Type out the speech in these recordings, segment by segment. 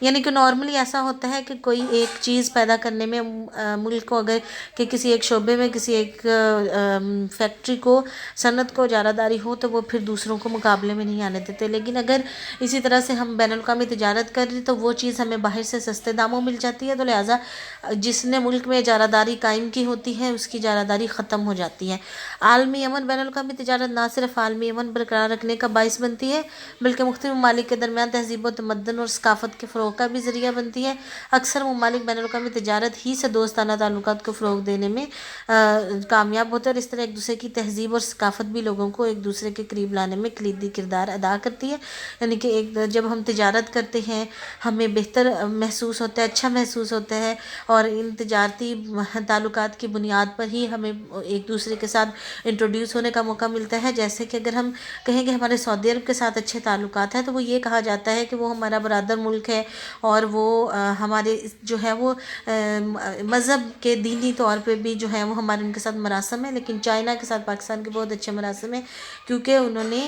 یعنی کہ نارملی ایسا ہوتا ہے کہ کوئی ایک چیز پیدا کرنے میں ملک کو اگر کہ کسی ایک شعبے میں کسی ایک فیکٹری کو صنعت کو اجارہ داری ہو تو وہ پھر دوسروں کو مقابلے میں نہیں آنے دیتے، لیکن اگر اسی طرح سے ہم بین الاقوامی تجارت کر رہے تو وہ چیز ہمیں باہر سے سستے داموں مل جاتی ہے، تو لہٰذا جس نے ملک میں اجارہ داری قائم کی ہوتی ہے اس کی اجارہ داری ختم ہو جاتی ہے۔ عالمی امن، بین الاقوامی تجارت نہ صرف عالمی امن برقرار رکھنے کا باعث بنتی ہے بلکہ مختلف ممالک کے درمیان تہذیب و تمدن اور ثقافت کے فروغ کا بھی ذریعہ بنتی ہے۔ اکثر ممالک بین الاقوامی تجارت ہی سے دوستانہ تعلقات کو فروغ دینے میں کامیاب ہوتے ہیں، اور اس طرح ایک دوسرے کی تہذیب اور ثقافت بھی لوگوں کو ایک دوسرے کے قریب لانے میں کلیدی کردار ادا کرتی ہے۔ یعنی کہ جب ہم تجارت کرتے ہیں ہمیں بہتر محسوس ہوتا ہے، اچھا محسوس ہوتا ہے، اور ان تجارتی تعلقات کی بنیاد پر ہی ہمیں ایک دوسرے کے ساتھ انٹروڈیوس ہونے کا موقع ملتا ہے۔ جیسے کہ اگر ہم کہیں کہ ہمارے سعودی عرب کے ساتھ اچھے تعلقات ہیں تو وہ یہ کہا جاتا ہے کہ وہ ہمارا برادر ملک ہے، اور وہ ہمارے جو ہے وہ مذہب کے دینی طور پہ بھی جو ہے وہ ہمارے ان کے ساتھ مراسم ہے، لیکن چائنا کے ساتھ پاکستان کے بہت اچھے مراسم ہیں، کیونکہ انہوں نے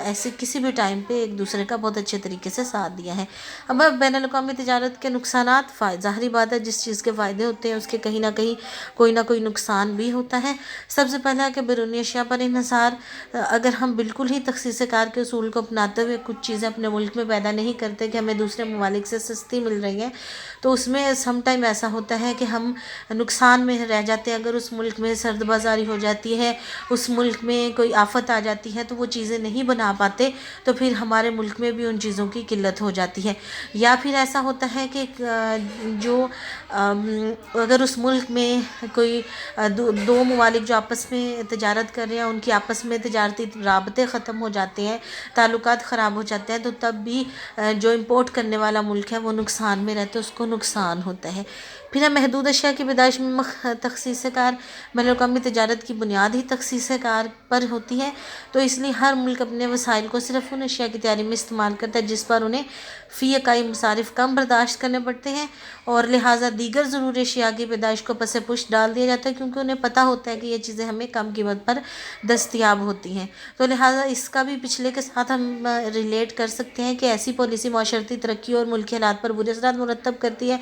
ایسے کسی بھی ٹائم پہ ایک دوسرے کا بہت اچھے طریقے سے ساتھ دیا ہے۔ اب بین الاقوامی تجارت کے نقصانات، ظاہری بات ہے جس چیز کے فائدے ہوتے ہیں اس کے کہیں نہ کہیں کوئی نہ کوئی نقصان بھی ہوتا ہے۔ سب سے پہلا کہ بیرونی اشیاء پر انحصار، اگر ہم بالکل ہی تخصیص کار کے اصول کو اپناتے ہوئے کچھ چیزیں اپنے ملک میں پیدا نہیں کرتے کہ ہمیں دوسرے ممالک سے سستی مل رہی ہیں، تو اس میں سم ٹائم ایسا ہوتا ہے کہ ہم نقصان میں رہ جاتے ہیں۔ اگر اس ملک میں سرد بازاری ہو جاتی ہے، اس ملک میں کوئی آفت آ جاتی ہے تو وہ چیزیں نہیں بنا پاتے، تو پھر ہمارے ملک میں بھی ان چیزوں کی قلت ہو جاتی ہے۔ یا پھر ایسا ہوتا ہے کہ جو اگر اس ملک میں کوئی دو ممالک جو آپس میں تجارت کر رہے ہیں ان کی آپس میں تجارتی رابطے ختم ہو جاتے ہیں، تعلقات خراب ہو جاتے ہیں، تو تب بھی جو امپورٹ کرنے والا ملک ہے وہ نقصان میں رہتا ہے، اس کو نقصان ہوتا ہے۔ پھر محدود اشیاء کی پیدائش میں تخصیص کار، بین الاقوامی تجارت کی بنیاد ہی تخصیص کار پر ہوتی ہے، تو اس لیے ہر ملک اپنے وسائل کو صرف ان اشیاء کی تیاری میں استعمال کرتا ہے جس پر انہیں فی اکائی مصارف کم برداشت کرنے پڑتے ہیں، اور لہٰذا دیگر ضروری اشیاء کی پیدائش کو پس پش ڈال دیا جاتا ہے، کیونکہ انہیں پتہ ہوتا ہے کہ یہ چیزیں ہمیں کم قیمت پر دستیاب ہوتی ہیں۔ تو لہٰذا اس کا بھی پچھلے کے ساتھ ہم ریلیٹ کر سکتے ہیں کہ ایسی پالیسی معاشرتی ترقی اور ملکی حالات پر برے اثرات مرتب کرتی ہے۔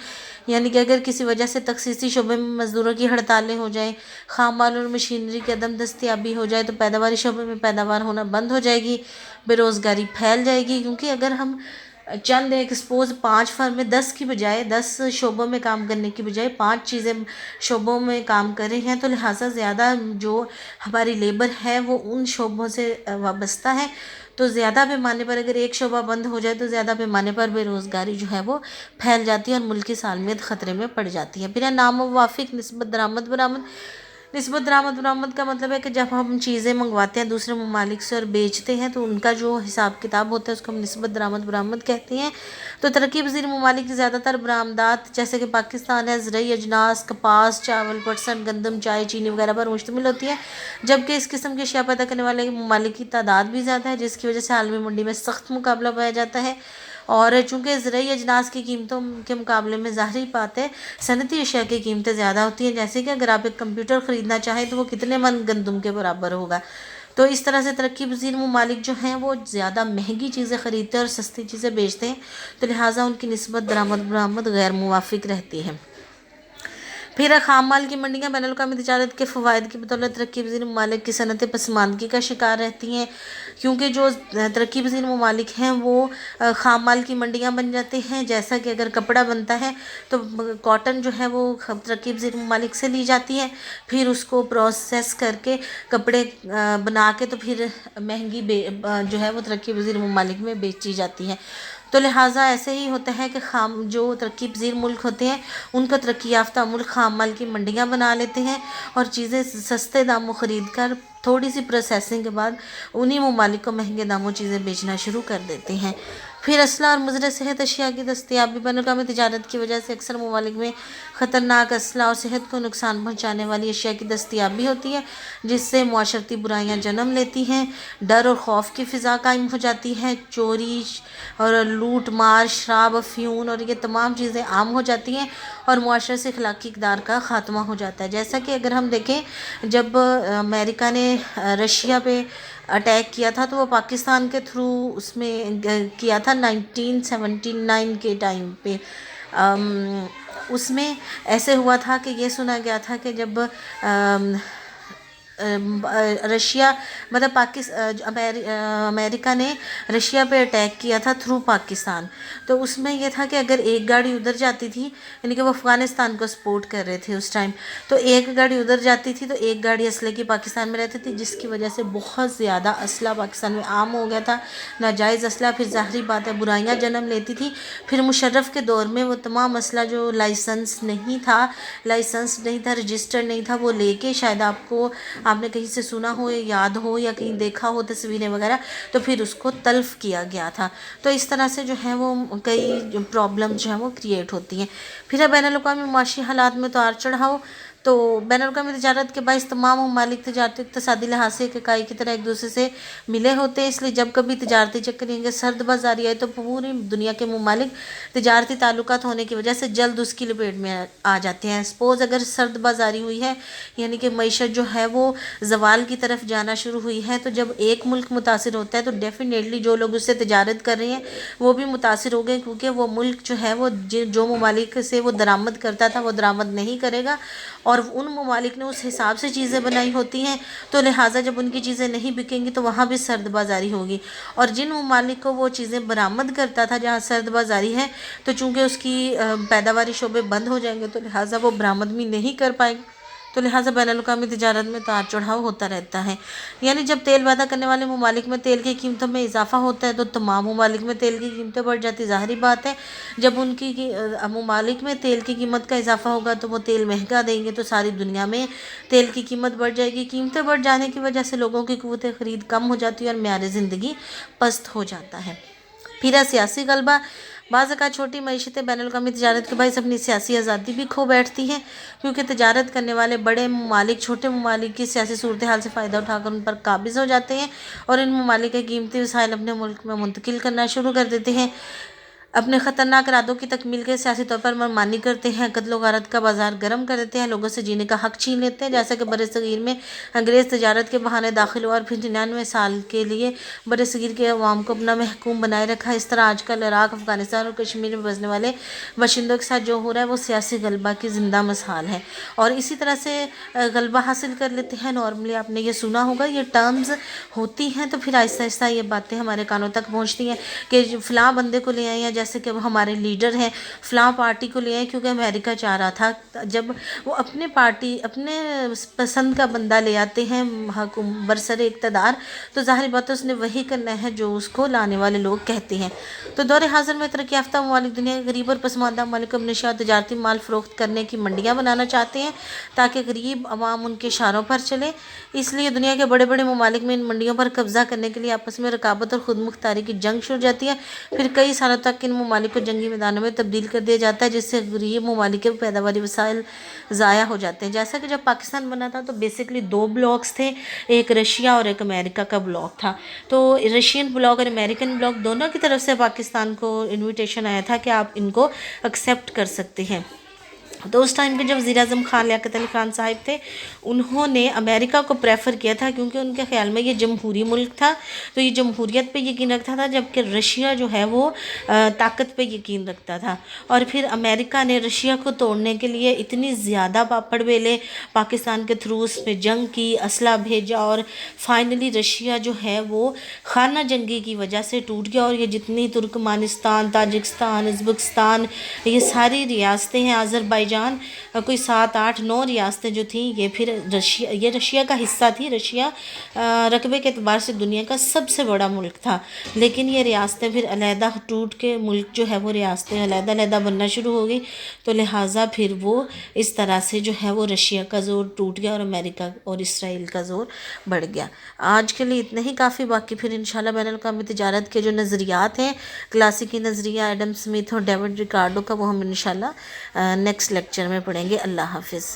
یعنی کہ اگر کسی وجہ سے تخصیصی شعبے میں مزدوروں کی ہڑتالیں ہو جائیں، خام مال اور مشینری کی عدم دستیابی ہو جائے، تو پیداواری شعبے میں پیداوار ہونا بند ہو جائے گی، بے روزگاری پھیل جائے گی، کیونکہ اگر ہم چند ایک سپوز 5 فرمیں 10 کی بجائے 10 شعبوں میں کام کرنے کی بجائے 5 چیزیں شعبوں میں کام کر رہے ہیں، تو لہٰذا زیادہ جو ہماری لیبر ہے وہ ان شعبوں سے وابستہ ہے، تو زیادہ پیمانے پر اگر ایک شعبہ بند ہو جائے تو زیادہ پیمانے پر بے روزگاری جو ہے وہ پھیل جاتی ہے اور ملکی سالمیت خطرے میں پڑ جاتی ہے۔ پھر ناموافق نسبت درآمد برآمد، نسبت درآمد برآمد کا مطلب ہے کہ جب ہم چیزیں منگواتے ہیں دوسرے ممالک سے اور بیچتے ہیں تو ان کا جو حساب کتاب ہوتا ہے اس کو ہم نسبت درآمد برآمد کہتے ہیں۔ تو ترقی پذیر ممالک کی زیادہ تر برآمدات جیسے کہ پاکستان ہے زرعی اجناس، کپاس، چاول، پٹسن، گندم، چائے، چینی وغیرہ پر مشتمل ہوتی ہے، جبکہ اس قسم کی اشیاء پیدا کرنے والے ممالک کی تعداد بھی زیادہ ہے، جس کی وجہ سے عالمی منڈی میں سخت مقابلہ پایا جاتا ہے۔ اور چونکہ زرعی اجناس کی قیمتوں کے مقابلے میں ظاہری بات ہے صنعتی اشیاء کی قیمتیں زیادہ ہوتی ہیں، جیسے کہ اگر آپ ایک کمپیوٹر خریدنا چاہیں تو وہ کتنے من گندم کے برابر ہوگا۔ تو اس طرح سے ترقی پذیر ممالک جو ہیں وہ زیادہ مہنگی چیزیں خریدتے ہیں اور سستی چیزیں بیچتے ہیں، تو لہٰذا ان کی نسبت درآمد برآمد غیر موافق رہتی ہے۔ پھر خام مال کی منڈیاں بین الاقوامی تجارت کے فوائد کی بدولت ترقی پذیر ممالک کی صنعتیں پسماندگی کا شکار رہتی ہیں، کیونکہ جو ترقی پذیر ممالک ہیں وہ خام مال کی منڈیاں بن جاتے ہیں۔ جیسا کہ اگر کپڑا بنتا ہے تو کاٹن جو ہے وہ ترقی پذیر ممالک سے لی جاتی ہے، پھر اس کو پروسیس کر کے کپڑے بنا کے تو پھر مہنگی جو ہے وہ ترقی پذیر ممالک میں بیچی جاتی ہے۔ تو لہٰذا ایسے ہی ہوتا ہے کہ جو ترقی پذیر ملک ہوتے ہیں ان کا ترقی یافتہ ملک خام مال کی منڈیاں بنا لیتے ہیں اور چیزیں سستے داموں خرید کر تھوڑی سی پروسیسنگ کے بعد انہی ممالک کو مہنگے داموں چیزیں بیچنا شروع کر دیتے ہیں۔ پھر اسلحہ اور مضر صحت اشیاء کی دستیابی بین الاقوامی تجارت کی وجہ سے اکثر ممالک میں خطرناک اسلحہ اور صحت کو نقصان پہنچانے والی اشیاء کی دستیابی ہوتی ہے، جس سے معاشرتی برائیاں جنم لیتی ہیں، ڈر اور خوف کی فضا قائم ہو جاتی ہے، چوری اور لوٹ مار، شراب، افیون اور یہ تمام چیزیں عام ہو جاتی ہیں اور معاشرے سے اخلاقی اقدار کا خاتمہ ہو جاتا ہے۔ جیسا کہ اگر ہم دیکھیں جب امریکہ نے رشیا پہ اٹیک کیا تھا تو وہ پاکستان کے تھرو اس میں کیا تھا 1979 کے ٹائم پہ. اس میں ایسے ہوا تھا کہ یہ سنا گیا تھا کہ جب رشیا مطلب امریکہ نے رشیا پہ اٹیک کیا تھا تھرو پاکستان. تو اس میں یہ تھا کہ اگر ایک گاڑی ادھر جاتی تھی، یعنی کہ وہ افغانستان کو سپورٹ کر رہے تھے اس ٹائم، تو ایک گاڑی ادھر جاتی تھی تو ایک گاڑی اسلحے کی پاکستان میں رہتی تھی، جس کی وجہ سے بہت زیادہ اسلحہ پاکستان میں عام ہو گیا تھا، ناجائز اسلحہ. پھر ظاہری بات ہے برائیاں جنم لیتی تھی. پھر مشرف کے دور میں وہ تمام اسلحہ جو لائسنس نہیں تھا، رجسٹر نہیں تھا، وہ لے کے شاید آپ نے کہیں سے سنا ہو یا یاد ہو یا کہیں دیکھا ہو تصویریں وغیرہ، تو پھر اس کو تلف کیا گیا تھا. تو اس طرح سے جو ہے وہ کئی پرابلم جو ہیں وہ کریٹ ہوتی ہیں. پھر بین الاقوامی معاشی حالات میں اتار چڑھاؤ. تو بین الاقوامی تجارت کے باعث تمام ممالک تجارتی اقتصادی لحاظ سے ایک اکائی کی طرح ایک دوسرے سے ملے ہوتے ہیں. اس لیے جب کبھی تجارتی چکر یا سرد بازاری آئے تو پوری دنیا کے ممالک تجارتی تعلقات ہونے کی وجہ سے جلد اس کی لپیٹ میں آ جاتے ہیں. سپوز اگر سرد بازاری ہوئی ہے، یعنی کہ معیشت جو ہے وہ زوال کی طرف جانا شروع ہوئی ہے، تو جب ایک ملک متاثر ہوتا ہے تو ڈیفینیٹلی جو لوگ اس سے تجارت کر رہے ہیں وہ بھی متاثر ہو گئے، کیونکہ وہ ملک جو ہے وہ جو ممالک سے وہ درآمد کرتا تھا وہ درآمد نہیں کرے گا، اور ان ممالک نے اس حساب سے چیزیں بنائی ہوتی ہیں، تو لہٰذا جب ان کی چیزیں نہیں بکیں گی تو وہاں بھی سرد بازاری ہوگی. اور جن ممالک کو وہ چیزیں برآمد کرتا تھا جہاں سرد بازاری ہے، تو چونکہ اس کی پیداواری شعبے بند ہو جائیں گے تو لہٰذا وہ برآمد بھی نہیں کر پائے گا. تو لہٰذا بین الاقوامی تجارت میں اتار چڑھاؤ ہوتا رہتا ہے. یعنی جب تیل پیدا کرنے والے ممالک میں تیل کی قیمتوں میں اضافہ ہوتا ہے تو تمام ممالک میں تیل کی قیمتیں بڑھ جاتی. ظاہری بات ہے جب ان کی ممالک میں تیل کی قیمت کا اضافہ ہوگا تو وہ تیل مہنگا دیں گے، تو ساری دنیا میں تیل کی قیمت بڑھ جائے گی. قیمتیں بڑھ جانے کی وجہ سے لوگوں کی قوت خرید کم ہو جاتی ہے اور معیار زندگی پست ہو جاتا ہے. پھر سیاسی غلبہ. بعض اوقات چھوٹی معیشتیں بین الاقوامی تجارت کے باعث اپنی سیاسی آزادی بھی کھو بیٹھتی ہیں، کیونکہ تجارت کرنے والے بڑے ممالک چھوٹے ممالک کی سیاسی صورتحال سے فائدہ اٹھا کر ان پر قابض ہو جاتے ہیں اور ان ممالک کے قیمتی وسائل اپنے ملک میں منتقل کرنا شروع کر دیتے ہیں. اپنے خطرناک ارادوں کی تکمیل کے سیاسی طور پر منمانی کرتے ہیں، قتل و غارت کا بازار گرم کر دیتے ہیں، لوگوں سے جینے کا حق چھین لیتے ہیں، جیسا کہ برصغیر میں انگریز تجارت کے بہانے داخل ہوا اور پھر 99 سال کے لیے برصغیر کے عوام کو اپنا محکوم بنائے رکھا. اس طرح آج کل عراق، افغانستان اور کشمیر میں بسنے والے باشندوں کے ساتھ جو ہو رہا ہے وہ سیاسی غلبہ کی زندہ مثال ہے. اور اسی طرح سے غلبہ حاصل کر لیتے ہیں. نارملی آپ نے یہ سنا ہوگا، یہ ٹرمز ہوتی ہیں تو پھر آہستہ آہستہ یہ باتیں ہمارے کانوں تک پہنچتی ہیں کہ فلاں بندے کو لے آئیں، یا جیسے کہ وہ ہمارے لیڈر ہیں فلاں پارٹی کو لے آئیں، کیونکہ امریکہ چاہ رہا تھا جب وہ اپنے پسند کا بندہ لے آتے ہیں برسر اقتدار، تو ظاہر بات ہے اس نے وہی کرنا ہے جو اس کو لانے والے لوگ کہتے ہیں. تو دور حاضر میں ترقی یافتہ ممالک دنیا کے غریب اور پسماندہ ممالک کو اپنے اشیاء تجارتی مال فروخت کرنے کی منڈیاں بنانا چاہتے ہیں تاکہ غریب عوام ان کے اشاروں پر چلے. اس لیے دنیا کے بڑے بڑے ممالک میں ان منڈیوں پر قبضہ کرنے کے لیے آپس میں رقابت اور خود مختاری کی جنگ شروع ہو جاتی ہے. پھر کئی سالوں تک ان ممالک کو جنگی میدانوں میں تبدیل کر دیا جاتا ہے، جس سے غریب ممالک کے پیداواری وسائل ضائع ہو جاتے ہیں. جیسا کہ جب پاکستان بنا تھا تو بیسکلی 2 بلاکس تھے، ایک رشیا اور ایک امریکہ کا بلاک تھا. تو رشین بلاک اور امریکن بلاک دونوں کی طرف سے پاکستان کو انویٹیشن آیا تھا کہ آپ ان کو ایکسیپٹ کر سکتے ہیں. تو اس ٹائم پہ جب وزیر اعظم خان لیاقت علی خان صاحب تھے، انہوں نے امریکہ کو پریفر کیا تھا کیونکہ ان کے خیال میں یہ جمہوری ملک تھا، تو یہ جمہوریت پہ یقین رکھتا تھا، جبکہ رشیا جو ہے وہ طاقت پہ یقین رکھتا تھا. اور پھر امریکہ نے رشیا کو توڑنے کے لیے اتنی زیادہ پاپڑ بیلے، پاکستان کے تھرو اس پہ جنگ کی، اسلحہ بھیجا، اور فائنلی رشیا جو ہے وہ خانہ جنگی کی وجہ سے ٹوٹ گیا. اور یہ جتنی ترکمانستان، تاجکستان، ازبکستان، یہ ساری ریاستیں ہیں، آذربائیجان، کوئی 7 8 9 ریاستیں جو تھیں یہ پھر رشیا کا حصہ تھی. رشیا رقبے کے اعتبار سے دنیا کا سب سے بڑا ملک تھا، لیکن یہ ریاستیں پھر علیحدہ ٹوٹ کے ملک جو ہے وہ ریاستیں علیحدہ علیحدہ بننا شروع ہو گئی. تو لہٰذا پھر وہ اس طرح سے جو ہے وہ رشیا کا زور ٹوٹ گیا اور امریکہ اور اسرائیل کا زور بڑھ گیا. آج کے لیے اتنا ہی کافی. باقی پھر انشاءاللہ بین الاقوامی تجارت کے جو نظریات ہیں، کلاسیکی نظریہ ایڈم سمتھ اور ڈیوڈ ریکارڈو کا، وہ ہم انشاءاللہ نیکسٹ لیکچر میں پڑھیں گے. اللہ حافظ.